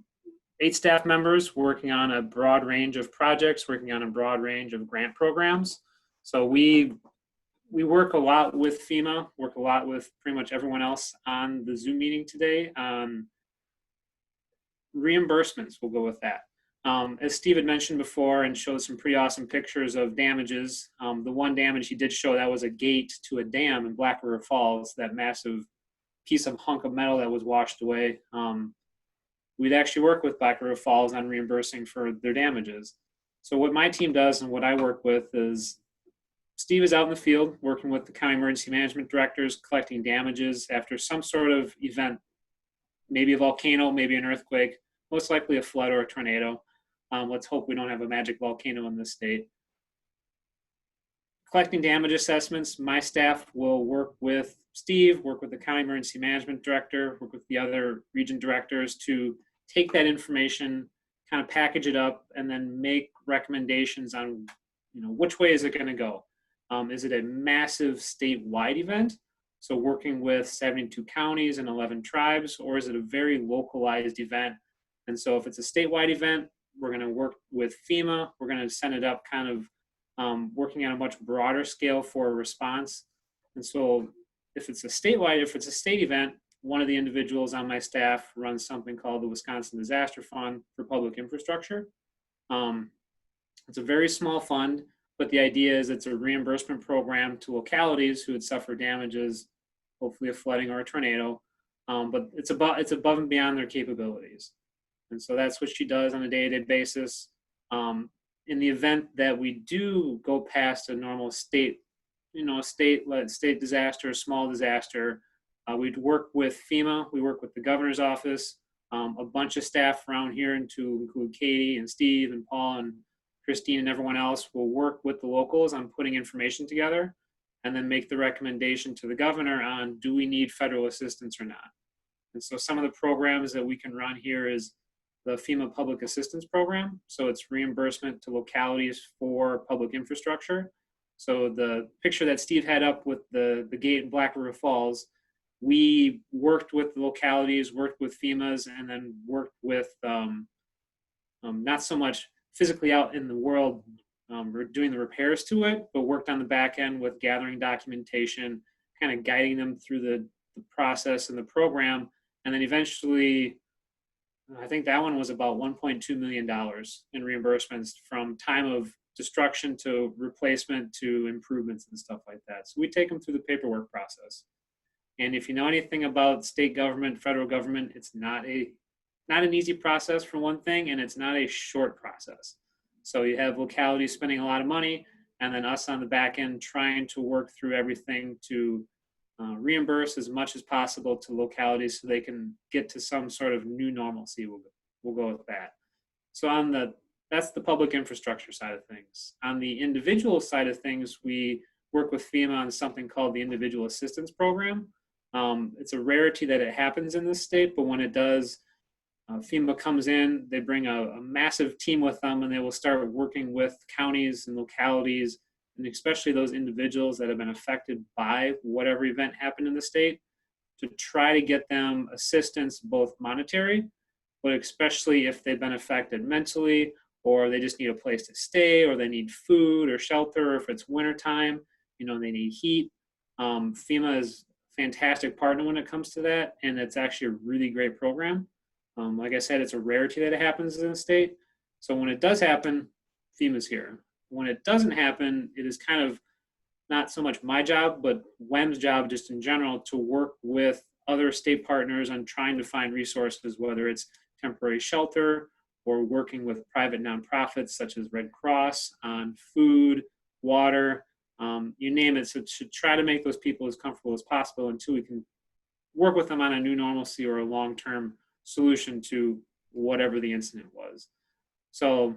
[SPEAKER 6] 8 staff members working on a broad range of projects, working on a broad range of grant programs. So we work a lot with FEMA, work a lot with pretty much everyone else on the Zoom meeting today. Reimbursements, we'll go with that. As Steve had mentioned before and showed some pretty awesome pictures of damages, the one damage he did show, that was a gate to a dam in Black River Falls, that massive piece of hunk of metal that was washed away. we'd actually work with Black River Falls on reimbursing for their damages. So what my team does and what I work with is Steve is out in the field working with the county emergency management directors, collecting damages after some sort of event, maybe a volcano, maybe an earthquake, most likely a flood or a tornado. Let's hope we don't have a magic volcano in this state. Collecting damage assessments, my staff will work with Steve, work with the county emergency management director, work with the other region directors to take that information, kind of package it up, and then make recommendations on, which way is it going to go? Is it a massive statewide event? So working with 72 counties and 11 tribes, or is it a very localized event? And so if it's a statewide event, we're going to work with FEMA. We're going to send it up kind of working on a much broader scale for a response. And so if it's a state event, one of the individuals on my staff runs something called the Wisconsin Disaster Fund for Public Infrastructure. It's a very small fund, but the idea is it's a reimbursement program to localities who would suffer damages, hopefully a flooding or a tornado, but it's above and beyond their capabilities. And so that's what she does on a day-to-day basis. In the event that we do go past a normal state, state disaster, small disaster, we'd work with FEMA, we work with the governor's office, a bunch of staff around here, to include Katie and Steve and Paul and Christine and everyone else will work with the locals on putting information together and then make the recommendation to the governor on, do we need federal assistance or not? And so some of the programs that we can run here is the FEMA Public Assistance Program. So it's reimbursement to localities for public infrastructure. So the picture that Steve had up with the gate in Black River Falls, we worked with the localities, worked with FEMA's, and then worked with not so much physically out in the world doing the repairs to it, but worked on the back end with gathering documentation, kind of guiding them through the process and the program. And then eventually, I think that one was about $1.2 million in reimbursements from time of destruction to replacement to improvements and stuff like that. So we take them through the paperwork process. And if you know anything about state government, federal government, it's not an easy process for one thing, and it's not a short process. So you have localities spending a lot of money, and then us on the back end trying to work through everything to reimburse as much as possible to localities so they can get to some sort of new normalcy. We'll go with that. So that's the public infrastructure side of things. On the individual side of things, we work with FEMA on something called the Individual Assistance Program. It's a rarity that it happens in this state, but when it does, FEMA comes in, they bring a massive team with them, and they will start working with counties and localities, and especially those individuals that have been affected by whatever event happened in the state, to try to get them assistance, both monetary, but especially if they've been affected mentally, or they just need a place to stay, or they need food or shelter, or if it's wintertime, they need heat. FEMA is a fantastic partner when it comes to that, and it's actually a really great program. Like I said, it's a rarity that it happens in the state. So when it does happen, FEMA's here. When it doesn't happen, it is kind of not so much my job, but WEM's job just in general to work with other state partners on trying to find resources, whether it's temporary shelter or working with private nonprofits such as Red Cross on food, water, you name it. So to try to make those people as comfortable as possible until we can work with them on a new normalcy or a long-term solution to whatever the incident was. So,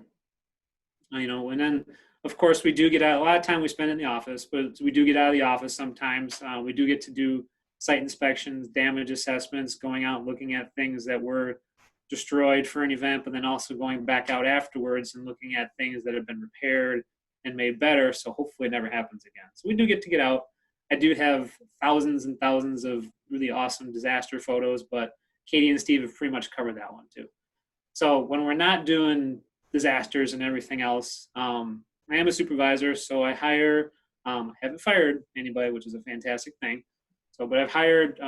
[SPEAKER 6] and then of course we do get out, a lot of time we spend in the office, but we do get out of the office sometimes. We do get to do site inspections, damage assessments, going out, looking at things that were destroyed for an event, but then also going back out afterwards and looking at things that have been repaired and made better. So hopefully it never happens again. So we do get to get out. I do have thousands and thousands of really awesome disaster photos, but Katie and Steve have pretty much covered that one too. So when we're not doing disasters and everything else, I am a supervisor, so I hire, haven't fired anybody, which is a fantastic thing. So, but I've hired,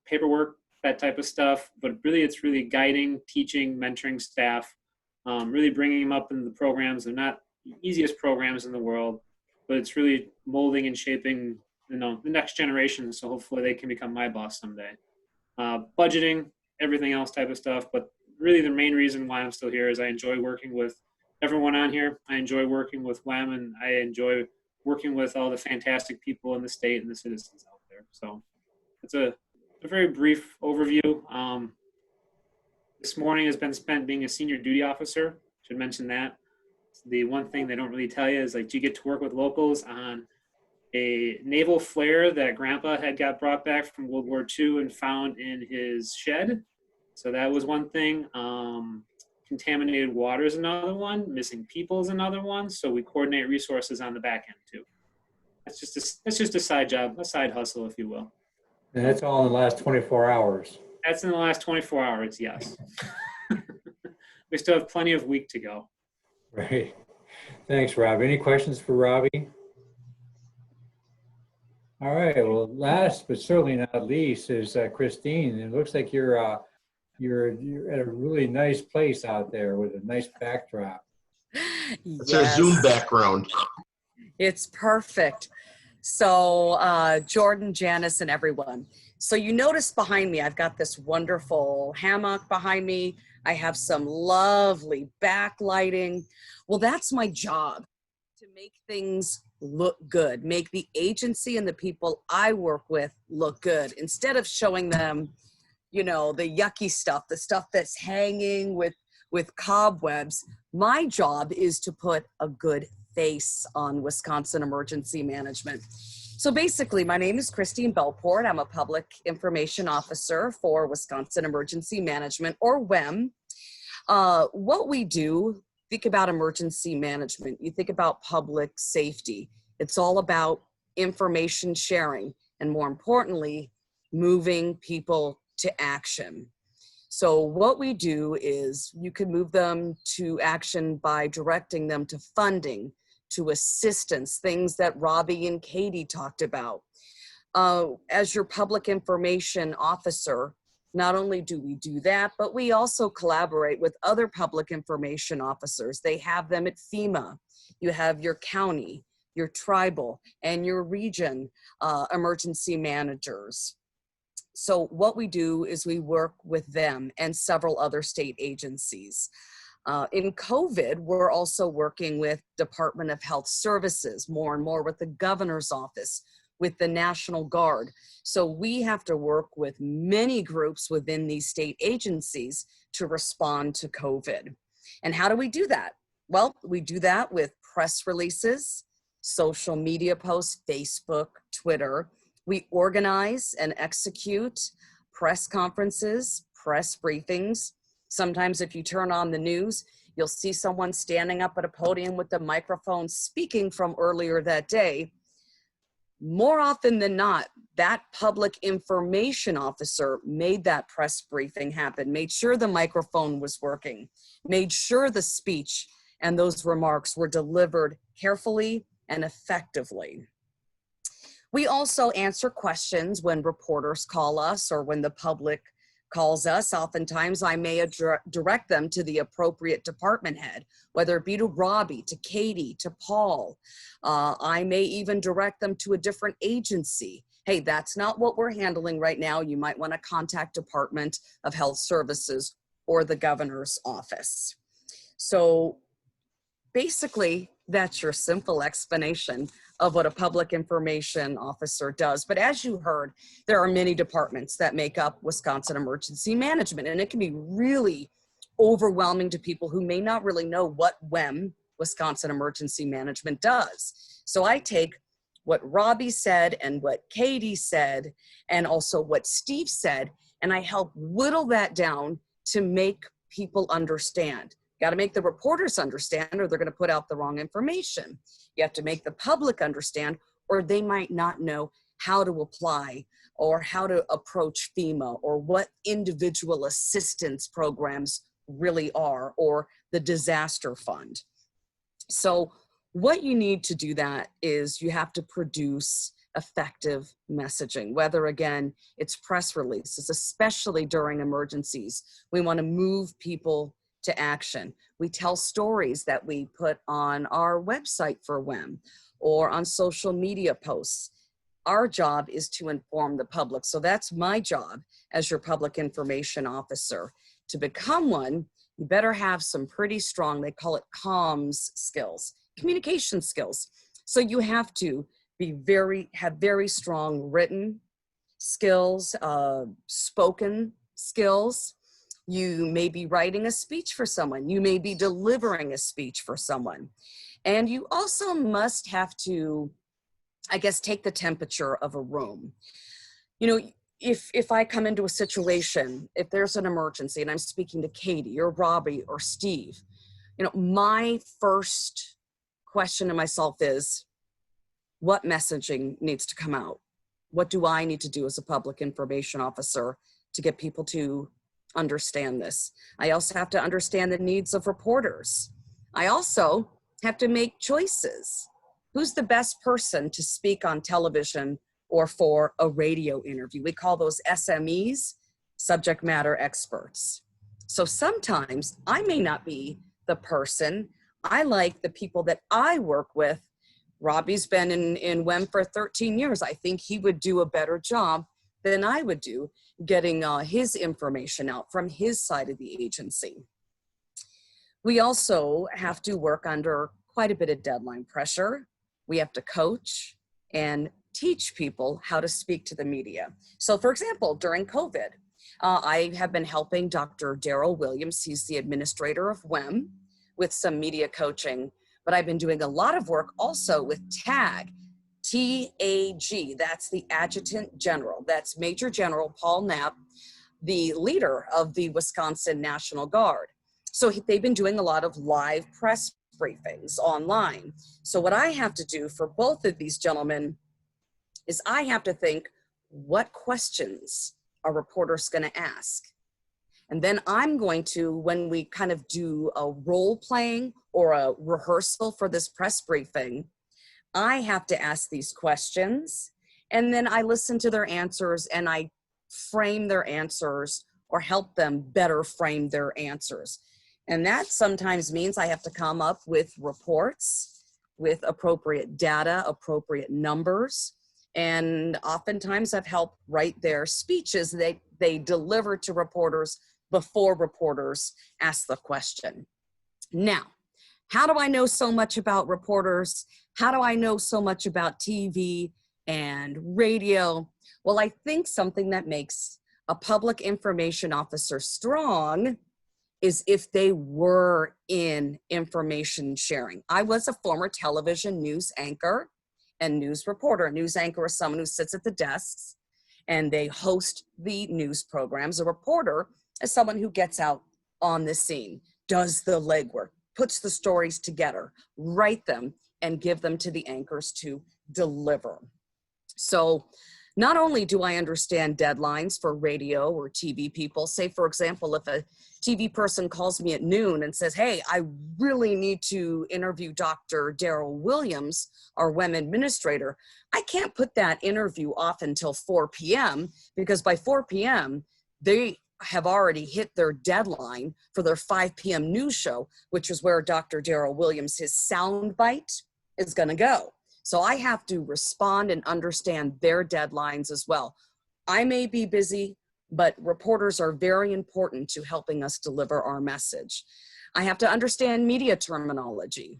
[SPEAKER 6] paperwork, that type of stuff, but really it's really guiding, teaching, mentoring staff, really bringing them up in the programs. They're not the easiest programs in the world, but it's really molding and shaping, the next generation. So hopefully they can become my boss someday. Budgeting, everything else type of stuff, but really the main reason why I'm still here is I enjoy working with everyone on here. I enjoy working with WEM, and I enjoy working with all the fantastic people in the state and the citizens out there. So it's a very brief overview. This morning has been spent being a senior duty officer. Should mention that. The one thing they don't really tell you is, like, do you get to work with locals on a naval flare that Grandpa had got brought back from World War II and found in his shed. So that was one thing. Contaminated water is another one. Missing people is another one. So we coordinate resources on the back end too. That's just a side job, a side hustle, if you will.
[SPEAKER 1] And that's all in the last 24 hours.
[SPEAKER 6] That's in the last 24 hours, yes. We still have plenty of week to go.
[SPEAKER 1] Right. Thanks, Rob. Any questions for Robbie? All right. Well, last but certainly not least is Christine. It looks like you're at a really nice place out there with a nice backdrop.
[SPEAKER 4] It's our Zoom background.
[SPEAKER 7] It's perfect. So Jordan, Janice, and everyone. So you notice behind me, I've got this wonderful hammock behind me. I have some lovely backlighting. Well, that's my job, to make things look good, make the agency and the people I work with look good, instead of showing them, you know, the yucky stuff, the stuff that's hanging with cobwebs. My job is to put a good face on Wisconsin emergency management. So basically, my name is Christine Bellport. I'm a public information officer for Wisconsin Emergency Management, or WEM. What we do, think about emergency management, you think about public safety. It's all about information sharing, and more importantly, moving people to action. So what we do is you can move them to action by directing them to funding, to assistance, things that Robby and Katie talked about. As your public information officer, not only do we do that, but we also collaborate with other public information officers. They have them at FEMA. You have your county, your tribal, and your region emergency managers. So what we do is we work with them and several other state agencies. In COVID, we're also working with Department of Health Services, more and more with the governor's office, with the National Guard. So we have to work with many groups within these state agencies to respond to COVID. And how do we do that? Well, we do that with press releases, social media posts, Facebook, Twitter. We organize and execute press conferences, press briefings. Sometimes if you turn on the news, you'll see someone standing up at a podium with a microphone speaking from earlier that day. More often than not, that public information officer made that press briefing happen, made sure the microphone was working, made sure the speech and those remarks were delivered carefully and effectively. We also answer questions when reporters call us or when the public calls us. Oftentimes I may direct them to the appropriate department head, whether it be to Robby, to Katie, to Paul. I may even direct them to a different agency. Hey, that's not what we're handling right now. You might want to contact Department of Health Services or the governor's office. So basically, that's your simple explanation of what a public information officer does. But as you heard, there are many departments that make up Wisconsin Emergency Management, and it can be really overwhelming to people who may not really know what WEM, Wisconsin Emergency Management, does. So I take what Robby said and what Katie said and also what Steve said, and I help whittle that down to make people understand. Got to make the reporters understand, or they're going to put out the wrong information. You have to make the public understand, or they might not know how to apply or how to approach FEMA or what individual assistance programs really are, or the disaster fund. So what you need to do that is you have to produce effective messaging, whether again, it's press releases, especially during emergencies. We want to move people to action. We tell stories that we put on our website for WEM or on social media posts. Our job is to inform the public. So that's my job as your public information officer. To become one, you better have some pretty strong, they call it comms skills, communication skills. So you have to have very strong written skills, spoken skills. You may be writing a speech for someone. You may be delivering a speech for someone. And you also must have to, I guess, take the temperature of a room. You know, if I come into a situation, if there's an emergency and I'm speaking to Katie or Robby or Steve, you know, my first question to myself is, what messaging needs to come out? What do I need to do as a public information officer to get people to understand this? I also have to understand the needs of reporters. I also have to make choices. Who's the best person to speak on television or for a radio interview? We call those SMEs, subject matter experts. So sometimes I may not be the person. I like the people that I work with. Robby's been in WEM for 13 years. I think he would do a better job than I would do getting his information out from his side of the agency. We also have to work under quite a bit of deadline pressure. We have to coach and teach people how to speak to the media. So for example, during COVID, I have been helping Dr. Daryl Williams, he's the administrator of WEM, with some media coaching, but I've been doing a lot of work also with TAG, T-A-G, that's the Adjutant General. That's Major General Paul Knapp, the leader of the Wisconsin National Guard. So they've been doing a lot of live press briefings online. So what I have to do for both of these gentlemen is I have to think, what questions are reporters going to ask? And then I'm going to, when we kind of do a role playing or a rehearsal for this press briefing, I have to ask these questions, and then I listen to their answers and I frame their answers or help them better frame their answers. And that sometimes means I have to come up with reports with appropriate data, appropriate numbers. And oftentimes I've helped write their speeches they deliver to reporters before reporters ask the question. Now, how do I know so much about reporters? How do I know so much about TV and radio? Well, I think something that makes a public information officer strong is if they were in information sharing. I was a former television news anchor and news reporter. A news anchor is someone who sits at the desks and they host the news programs. A reporter is someone who gets out on the scene, does the legwork, puts the stories together, write them, and give them to the anchors to deliver. So not only do I understand deadlines for radio or TV people, say for example, if a TV person calls me at noon and says, hey, I really need to interview Dr. Daryl Williams, our WEM administrator, I can't put that interview off until 4 p.m. because by 4 p.m., they have already hit their deadline for their 5 p.m. news show, which is where Dr. Daryl Williams, his soundbite is going to go. So I have to respond and understand their deadlines as well. I may be busy, but reporters are very important to helping us deliver our message. I have to understand media terminology.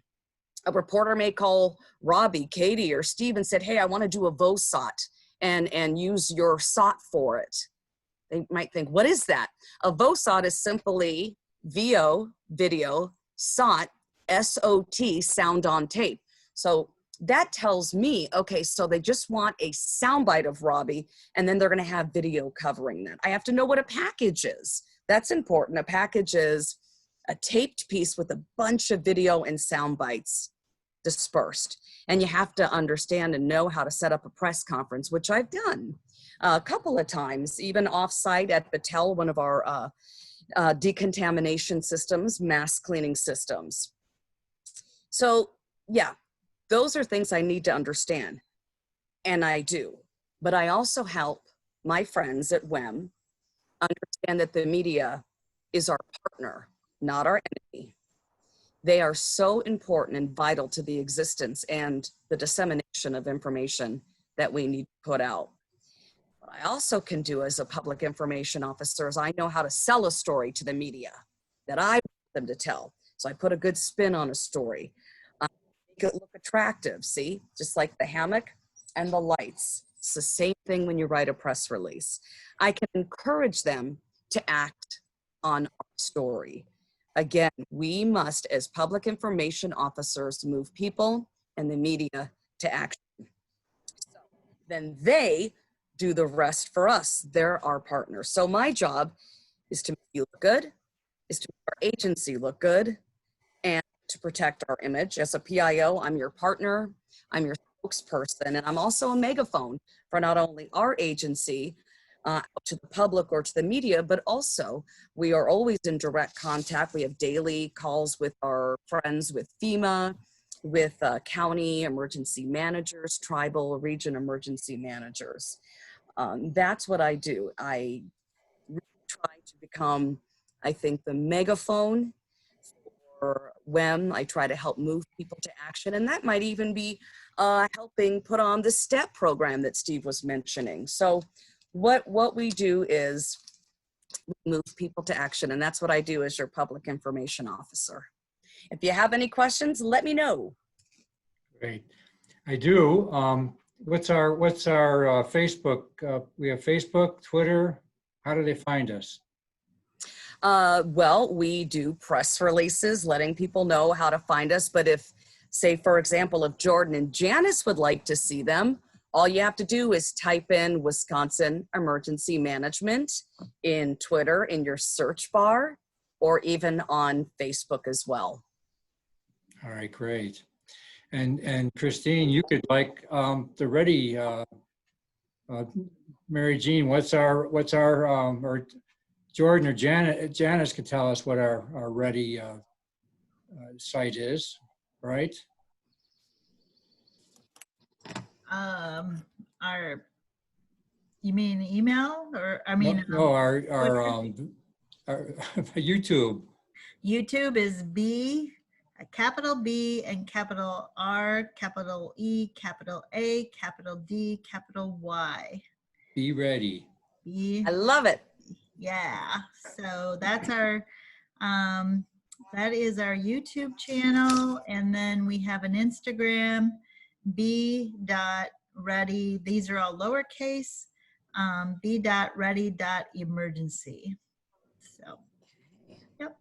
[SPEAKER 7] A reporter may call Robby, Katie, or Steve and said, hey, I want to do a VOSOT and use your SOT for it. They might think, what is that? A VOSOT is simply VO, video, SOT, S-O-T, sound on tape. So that tells me, okay, so they just want a soundbite of Robby, and then they're going to have video covering that. I have to know what a package is. That's important. A package is a taped piece with a bunch of video and sound bites dispersed. And you have to understand and know how to set up a press conference, which I've done a couple of times, even offsite at Battelle, one of our decontamination systems, mass cleaning systems. So yeah, those are things I need to understand, and I do. But I also help my friends at WEM understand that the media is our partner, not our enemy. They are so important and vital to the existence and the dissemination of information that we need to put out. What I also can do as a public information officer is I know how to sell a story to the media that I want them to tell. So I put a good spin on a story. Make it look attractive, see? Just like the hammock and the lights. It's the same thing when you write a press release. I can encourage them to act on our story. Again, we must, as public information officers, move people and the media to action. So then they do the rest for us. They're our partners. So my job is to make you look good, is to make our agency look good, and to protect our image. As a PIO, I'm your partner, I'm your spokesperson, and I'm also a megaphone for not only our agency to the public or to the media, but also we are always in direct contact. We have daily calls with our friends with FEMA, with county emergency managers, tribal region emergency managers. That's what I do. I really try to become, I think, the megaphone for when I try to help move people to action. And that might even be helping put on the STEP program that Steve was mentioning. So what we do is we move people to action, and that's what I do as your public information officer. If you have any questions, let me know.
[SPEAKER 1] Great. I do. What's our Facebook? We have Facebook, Twitter. How do they find us?
[SPEAKER 7] Well, we do press releases letting people know how to find us. But if, say, for example, if Jordan and Janice would like to see them, all you have to do is type in Wisconsin Emergency Management in Twitter in your search bar, or even on Facebook as well.
[SPEAKER 1] All right, great. And Christine, you could like the Ready, Mary Jean, or Jordan or Janice could tell us what our Ready site is, right?
[SPEAKER 8] You mean email or, I mean?
[SPEAKER 1] No, our YouTube.
[SPEAKER 8] YouTube is B, a capital B and capital R, capital E, capital A, capital D, capital Y.
[SPEAKER 1] Be Ready.
[SPEAKER 8] B,
[SPEAKER 7] I love it.
[SPEAKER 8] yeah. So that's our, that is our YouTube channel. And then we have an Instagram, b.ready. These are all lowercase, b.ready.emergency. So, yep.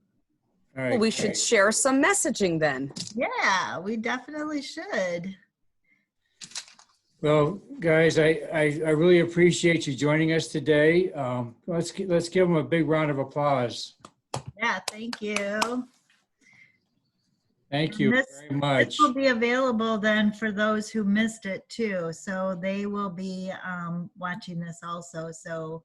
[SPEAKER 1] All right,
[SPEAKER 7] Well, we should
[SPEAKER 1] great.
[SPEAKER 7] share some messaging then.
[SPEAKER 8] Yeah, we definitely should.
[SPEAKER 1] Well, guys, I really appreciate you joining us today. Let's give them a big round of applause.
[SPEAKER 8] Yeah, thank you.
[SPEAKER 1] Thank you very much.
[SPEAKER 8] This will be available then for those who missed it too. So they will be watching this also. So,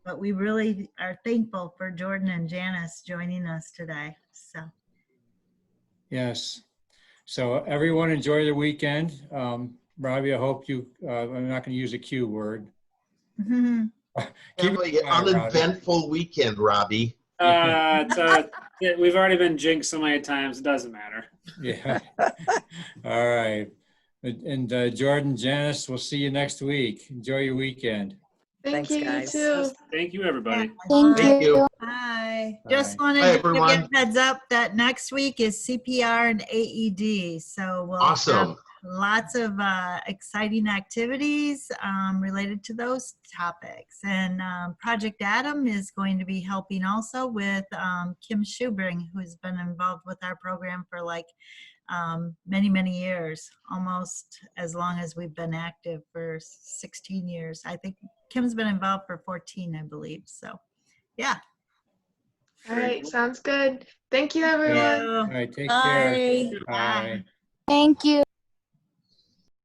[SPEAKER 8] but we really are thankful for Jordan and Janice joining us today. So.
[SPEAKER 1] Yes. So everyone enjoy the weekend. Robby, I hope you, I'm not going to use a Q word.
[SPEAKER 4] Have an uneventful weekend, Robby.
[SPEAKER 6] We've already been jinxed so many times, it doesn't matter.
[SPEAKER 1] Yeah. All right. And Jordan, Janice, we'll see you next week. Enjoy your weekend.
[SPEAKER 2] Thank
[SPEAKER 7] Thanks,
[SPEAKER 2] you,
[SPEAKER 7] guys.
[SPEAKER 2] you too.
[SPEAKER 6] Thank you, everybody.
[SPEAKER 3] Thank you.
[SPEAKER 8] Hi.
[SPEAKER 1] Bye.
[SPEAKER 8] Just wanted
[SPEAKER 4] Hi,
[SPEAKER 8] to
[SPEAKER 4] everyone.
[SPEAKER 8] give a heads up that next week is CPR and AED. So we'll
[SPEAKER 4] Awesome.
[SPEAKER 8] have lots of exciting activities related to those topics. And Project Adam is going to be helping also with Kim Schubring, who's been involved with our program for like many, many years, almost as long as we've been active, for 16 years. I think Kim's been involved for 14, I believe. So, yeah.
[SPEAKER 2] All right, sounds good. Thank you, everyone.
[SPEAKER 1] All right, take
[SPEAKER 8] Bye.
[SPEAKER 1] care.
[SPEAKER 8] Bye.
[SPEAKER 1] Bye.
[SPEAKER 3] Thank you.